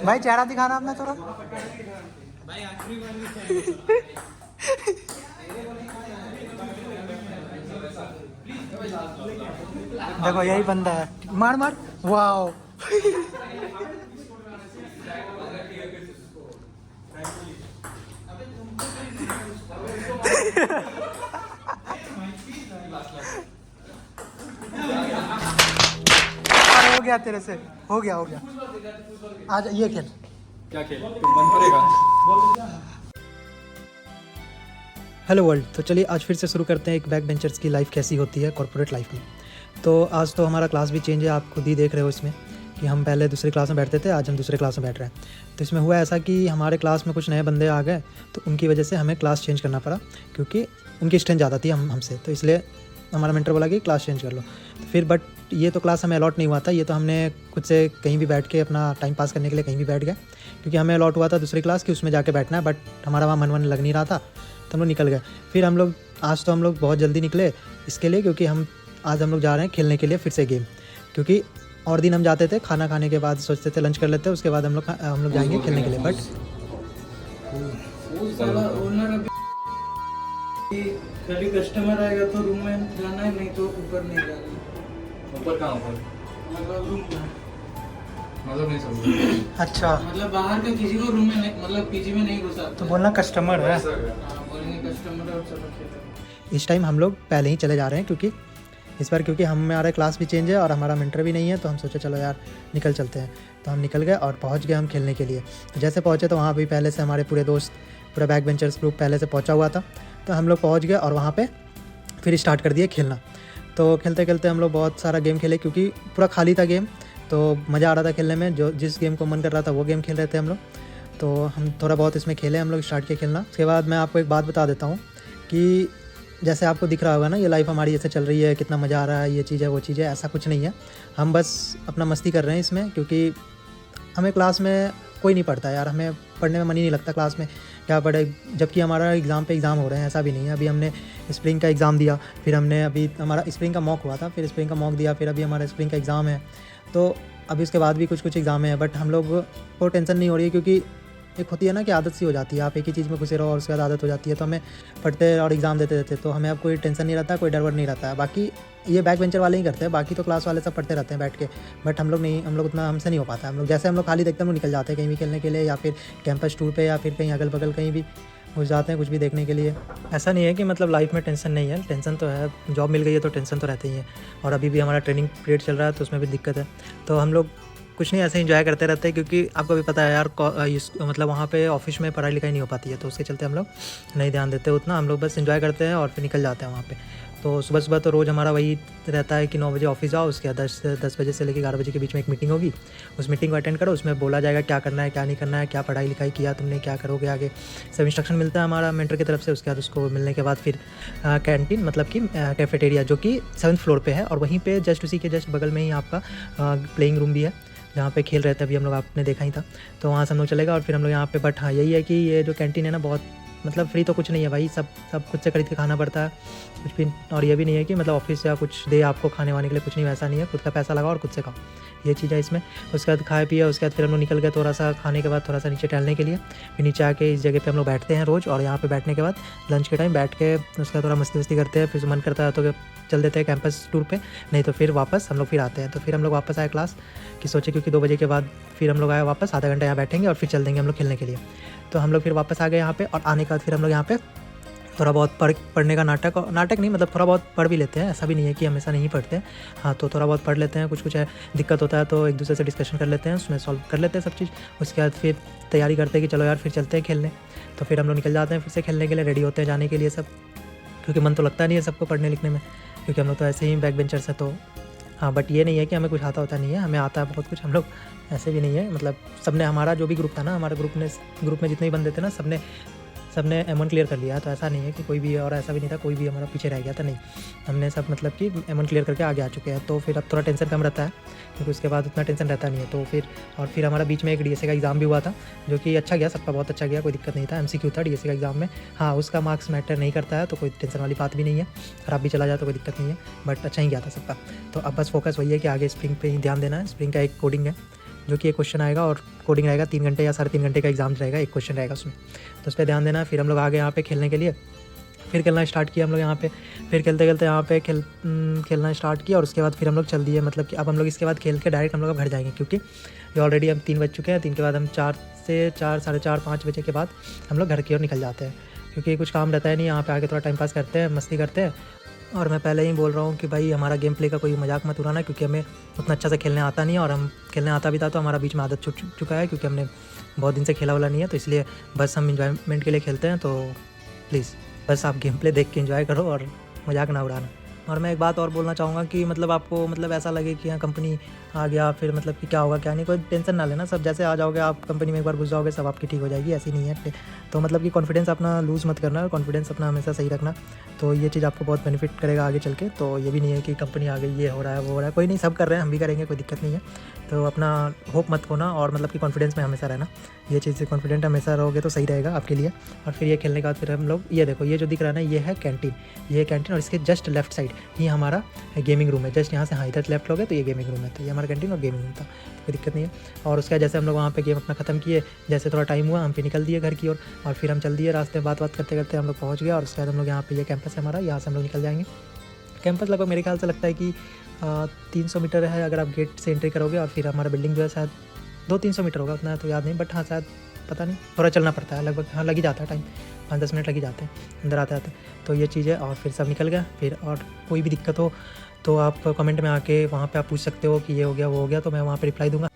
भाई चेहरा दिखाना अपना थोड़ा। देखो यही बंदा है, मार मार, वाओ। अरे हो गया तेरे से, हो गया हो गया। आज ये खेल। क्या खेल तुम बंद करेगा? Hello world. तो चलिए आज फिर से शुरू करते हैं एक बैक बेंचर्स की लाइफ कैसी होती है कॉर्पोरेट लाइफ में। तो आज तो हमारा क्लास भी चेंज है, आप खुद ही देख रहे हो इसमें कि हम पहले दूसरी क्लास में बैठते थे, आज हम दूसरे क्लास में बैठ रहे हैं। तो इसमें हुआ ऐसा कि हमारे क्लास में कुछ नए बंदे आ गए, तो उनकी वजह से हमें क्लास चेंज करना पड़ा, क्योंकि उनकी स्ट्रेंथ ज़्यादा थी हमसे। तो इसलिए हमारा मेंटर बोला कि क्लास चेंज कर लो। तो फिर बट ये तो क्लास हमें अलॉट नहीं हुआ था, ये तो हमने खुद से कहीं भी बैठ के अपना टाइम पास करने के लिए कहीं भी बैठ गए, क्योंकि हमें अलॉट हुआ था दूसरी क्लास कि उसमें जाके बैठना है। बट हमारा वहाँ मन लग नहीं रहा था, तो हम लोग निकल गए। फिर हम लोग आज तो हम लोग बहुत जल्दी निकले इसके लिए, क्योंकि आज हम लोग जा रहे हैं खेलने के लिए फिर से गेम। क्योंकि और दिन हम जाते थे खाना खाने के बाद, सोचते थे लंच कर लेते हैं, उसके बाद हम लोग जाएंगे खेलने के लिए। बट कभी कस्टमर आएगा तो रूम में जाना है, नहीं तो ऊपर नहीं जाना। ऊपर कहाँ ऊपर? मतलब रूम में, मतलब नहीं समझ। अच्छा, मतलब बाहर का किसी को रूम में नहीं, मतलब पीजी में नहीं घुसा। तो बोलना कस्टमर है। बोलेंगे कस्टमर और सब खेल। इस टाइम हम लोग पहले ही चले जा रहे हैं, क्योंकि इस बार क्योंकि हमारा क्लास भी चेंज है और हमारा मेंटर भी नहीं है, तो हम सोचे चलो यार निकल चलते हैं। तो हम निकल गए और पहुंच गए हम खेलने के लिए। तो जैसे पहुंचे तो वहाँ भी पहले से हमारे पूरे दोस्त, पूरा बैक बेंचर्स ग्रुप पहले से पहुंचा हुआ था। तो हम लोग पहुंच गए और वहाँ पे फिर स्टार्ट कर दिए खेलना। तो खेलते खेलते हम लोग बहुत सारा गेम खेले, क्योंकि पूरा खाली था गेम, तो मज़ा आ रहा था खेलने में। जो जिस गेम को मन कर रहा था वो गेम खेल रहे थे हम लोग। तो हम थोड़ा बहुत इसमें खेले, हम लोग स्टार्ट किए खेलना। उसके बाद मैं आपको एक बात बता देता हूँ कि जैसे आपको दिख रहा होगा ना, ये लाइफ हमारी ऐसे चल रही है, कितना मज़ा आ रहा है, ये चीज़ है वो चीज़ है, ऐसा कुछ नहीं है। हम बस अपना मस्ती कर रहे हैं इसमें, क्योंकि हमें क्लास में कोई नहीं पढ़ता यार, हमें पढ़ने में मन ही नहीं लगता क्लास में, क्या पढ़े। जबकि हमारा एग्ज़ाम पे एग्ज़ाम हो रहे हैं, ऐसा भी नहीं है। अभी हमने स्प्रिंग का एग्ज़ाम दिया, फिर हमने अभी हमारा स्प्रिंग का मॉक हुआ था, फिर स्प्रिंग का मॉक दिया, फिर अभी हमारा स्प्रिंग का एग्ज़ाम है। तो अभी उसके बाद भी कुछ एग्ज़ाम है, बट हम लोग को टेंशन नहीं हो रही है, क्योंकि एक होती है ना कि आदत सी हो जाती है, आप एक ही चीज़ में घुसे रहो और उसके बाद आदत हो जाती है। तो हमें पढ़ते और एग्ज़ाम देते रहते, तो हमें अब कोई टेंशन नहीं रहता, कोई डर वर नहीं रहता है। बाकी ये बैक बेंचर वाले ही करते हैं, बाकी तो क्लास वाले सब पढ़ते रहते हैं बैठ के। बट हम लोग नहीं, हम लोग उतना हमसे नहीं हो पाता। हम लोग जैसे हम लोग खाली देखते हैं हम लोग निकल जाते हैं कहीं भी खेलने के लिए, या फिर कैंपस टूर पे, या फिर कहीं अगल बगल कहीं भी घुस जाते हैं कुछ भी देखने के लिए। ऐसा नहीं है कि मतलब लाइफ में टेंशन नहीं है, टेंशन तो है। जॉब मिल गई है तो टेंशन तो रहती ही है, और अभी भी हमारा ट्रेनिंग पीरियड चल रहा है, तो उसमें भी दिक्कत है। तो हम लोग कुछ नहीं, ऐसे इंजॉय करते रहते हैं, क्योंकि आपको भी पता है यार, मतलब वहाँ पे ऑफिस में पढ़ाई लिखाई नहीं हो पाती है, तो उसके चलते हम लोग नहीं ध्यान देते उतना। हम लोग बस इंजॉय करते हैं और फिर निकल जाते हैं वहाँ पे। तो सुबह सुबह तो रोज़ हमारा वही रहता है कि 9 बजे ऑफिस जाओ, उसके बाद 10 बजे से लेकर 11 बजे के बीच में एक मीटिंग होगी। उस मीटिंग को अटेंड करो, उसमें बोला जाएगा क्या करना है क्या नहीं करना है, क्या पढ़ाई लिखाई किया तुमने, क्या करोगे आगे, सब इंस्ट्रक्शन मिलता है हमारा मेंटर की तरफ से। उसके बाद उसको मिलने के बाद फिर कैंटीन, मतलब कि कैफेटेरिया, जो कि 7th फ्लोर पे है, और वहीं पे जस्ट उसी के जस्ट बगल में ही आपका प्लेइंग रूम भी है, जहाँ पे खेल रहे थे अभी हम लोग, आपने देखा ही था। तो वहाँ से हम लोग चलेगा और फिर हम लोग यहाँ पे। बट हाँ यही है कि ये जो कैंटीन है ना, बहुत मतलब फ्री तो कुछ नहीं है भाई, सब खुद से खरीद के खाना पड़ता है कुछ भी। और ये भी नहीं है कि मतलब ऑफिस या कुछ दे आपको खाने वाने के लिए, कुछ नहीं, वैसा नहीं है। खुद का पैसा लगाओ और खुद से खाओ, ये चीज़ है इसमें। उसके बाद खाए पिए, उसके बाद फिर हम लोग निकल गए थोड़ा सा खाने के बाद, थोड़ा सा नीचे टहलने के लिए। फिर नीचे आके इस जगह पे हम लोग बैठते हैं रोज़, और यहाँ पे बैठने के बाद लंच के टाइम बैठ के उसका थोड़ा मस्ती वस्ती करते हैं। फिर मन करता है तो चल देते हैं कैंपस टूर पे, नहीं तो फिर वापस हम लोग फिर आते हैं। तो फिर हम लोग वापस आए क्लास कि सोचे, क्योंकि 2 बजे के बाद फिर हम लोग आए वापस, आधा घंटा यहाँ बैठेंगे और फिर चल देंगे हम लोग खेलने के लिए। तो हम लोग फिर वापस आ गए यहाँ पे, और आने के बाद फिर हम लोग यहाँ पे थोड़ा बहुत पढ़ने का नाटक नहीं, मतलब थोड़ा बहुत पढ़ भी लेते हैं, ऐसा भी नहीं है कि हमेशा नहीं पढ़ते। हाँ, तो थोड़ा बहुत पढ़ लेते हैं, कुछ है दिक्कत होता है तो एक दूसरे से डिस्कशन कर लेते हैं, उसमें सॉल्व कर लेते हैं सब चीज़। उसके बाद फिर तैयारी करते हैं कि चलो यार फिर चलते हैं खेलने। तो फिर हम लोग निकल जाते हैं फिर से खेलने के लिए, रेडी होते हैं जाने के लिए सब, क्योंकि मन तो लगता नहीं है सबको पढ़ने लिखने में, क्योंकि हम लोग तो ऐसे ही बैक बेंचर्स हैं। तो हाँ, बट ये नहीं है कि हमें कुछ आता होता नहीं है, हमें आता है बहुत कुछ। हम लोग ऐसे भी नहीं है, मतलब सबने, हमारा जो भी ग्रुप था ना, हमारे ग्रुप में जितने भी बंदे थे ना, सबने M1 क्लियर कर लिया। तो ऐसा नहीं है कि कोई भी, और ऐसा भी नहीं था कोई भी हमारा पीछे रह गया था, नहीं, हमने सब मतलब कि M1 क्लियर करके आगे आ चुके हैं। तो फिर अब थोड़ा टेंशन कम रहता है, क्योंकि उसके बाद उतना टेंशन रहता नहीं है। तो फिर हमारा बीच में एक DSA का एग्ज़ाम भी हुआ था, जो कि अच्छा गया, सबका बहुत अच्छा गया, कोई दिक्कत नहीं था। MCQ था DSA का एग्ज़ाम में। हाँ, उसका मार्क्स मैटर नहीं करता है, तो कोई टेंशन वाली बात भी नहीं है, खराब भी चला जाए तो कोई दिक्कत नहीं है, बट अच्छा ही गया था सबका। तो अब बस फोकस वही है कि आगे स्प्रिंग पे ही ध्यान देना है। स्प्रिंग का एक कोडिंग है, जो कि एक क्वेश्चन आएगा और कोडिंग रहेगा 3 घंटे या 3.5 घंटे का एग्जाम रहेगा, एक क्वेश्चन रहेगा उसमें, तो उस पर ध्यान देना। फिर हम लोग आ गए यहाँ पे खेलने के लिए, फिर खेलना स्टार्ट किया हम लोग यहाँ पे। फिर खेलते खेलते यहाँ पे खेलना स्टार्ट किया और उसके बाद फिर हम लोग चल दिए, मतलब कि अब हम लोग इसके बाद खेल के डायरेक्ट हम लोग अब घर जाएंगे, क्योंकि ये ऑलरेडी हम 3 बज चुके हैं। 3 के बाद हम 4 से 4, साढ़े 4, 5 बजे के बाद हम लोग घर की ओर निकल जाते हैं, क्योंकि कुछ काम रहता है नहीं, यहाँ पे आके थोड़ा टाइम पास करते हैं, मस्ती करते हैं। और मैं पहले ही बोल रहा हूँ कि भाई हमारा गेम प्ले का कोई मजाक मत उड़ाना, क्योंकि हमें उतना अच्छा से खेलने आता नहीं है, और हम खेलने आता भी था तो हमारा बीच में आदत छूट चुका है, क्योंकि हमने बहुत दिन से खेला वाला नहीं है, तो इसलिए बस हम इंजॉयमेंट के लिए खेलते हैं। तो प्लीज़ बस आप गेम प्ले देख के एंजॉय करो और मजाक ना उड़ाना। और मैं एक बात और बोलना चाहूँगा कि मतलब आपको मतलब ऐसा लगे कि हाँ कंपनी आ गया फिर मतलब कि क्या होगा क्या नहीं, कोई टेंशन ना लेना। सब जैसे आ जाओगे आप कंपनी में एक बार घुस जाओगे सब आपकी ठीक हो जाएगी, ऐसी नहीं है। तो मतलब कि कॉन्फिडेंस अपना लूज़ मत करना, कॉन्फिडेंस अपना हमेशा सही रखना, तो ये चीज़ आपको बहुत बेनिफिट करेगा आगे चल के। तो ये भी नहीं है कि कंपनी आ गई, ये हो रहा है वो हो रहा है, कोई नहीं, सब कर रहे हैं, हम भी करेंगे, कोई दिक्कत नहीं है। तो अपना होप मत खोना और मतलब कि कॉन्फिडेंस में हमेशा रहना, ये चीज़ से कॉन्फिडेंट हमेशा रहोगे तो सही रहेगा आपके लिए। और फिर ये खेलने के बाद फिर हम लोग ये देखो, ये जो दिख रहा है ना ये है कैंटीन, ये कैंटीन, और इसके जस्ट लेफ्ट साइड ये हमारा गेमिंग रूम है। जस्ट यहाँ से हाँ इधर लेफ्ट लोगे तो ये गेमिंग रूम है, तो ये हमारा कैंटीन और गेमिंग रूम था, तो कोई दिक्कत नहीं है। और उसके जैसे हम लोग वहाँ पे गेम अपना ख़त्म किए, जैसे थोड़ा टाइम हुआ हम फिर निकल दिए घर की ओर, और फिर हम चल दिए रास्ते में, बात करते करते हम लोग पहुँच गए। और उसके बाद हम लोग यहाँ पे ये कैंपस है हमारा, यहाँ से हम लोग निकल जाएंगे। कैंपस लगभग मेरे ख्याल से लगता है कि 300 मीटर है अगर आप गेट से एंट्री करोगे, और फिर हमारा बिल्डिंग जो है शायद 200-300 मीटर होगा, उतना तो याद नहीं, बट हाँ शायद पता नहीं, थोड़ा चलना पड़ता है लगभग, हाँ लग ही जाता है टाइम, 5-10 मिनट लग ही जाते हैं अंदर आते आते। तो ये चीज़ है। और फिर सब निकल गया। फिर और कोई भी दिक्कत हो तो आप कमेंट में आके वहाँ पे आप पूछ सकते हो कि ये हो गया वो हो गया, तो मैं वहाँ पे रिप्लाई दूंगा।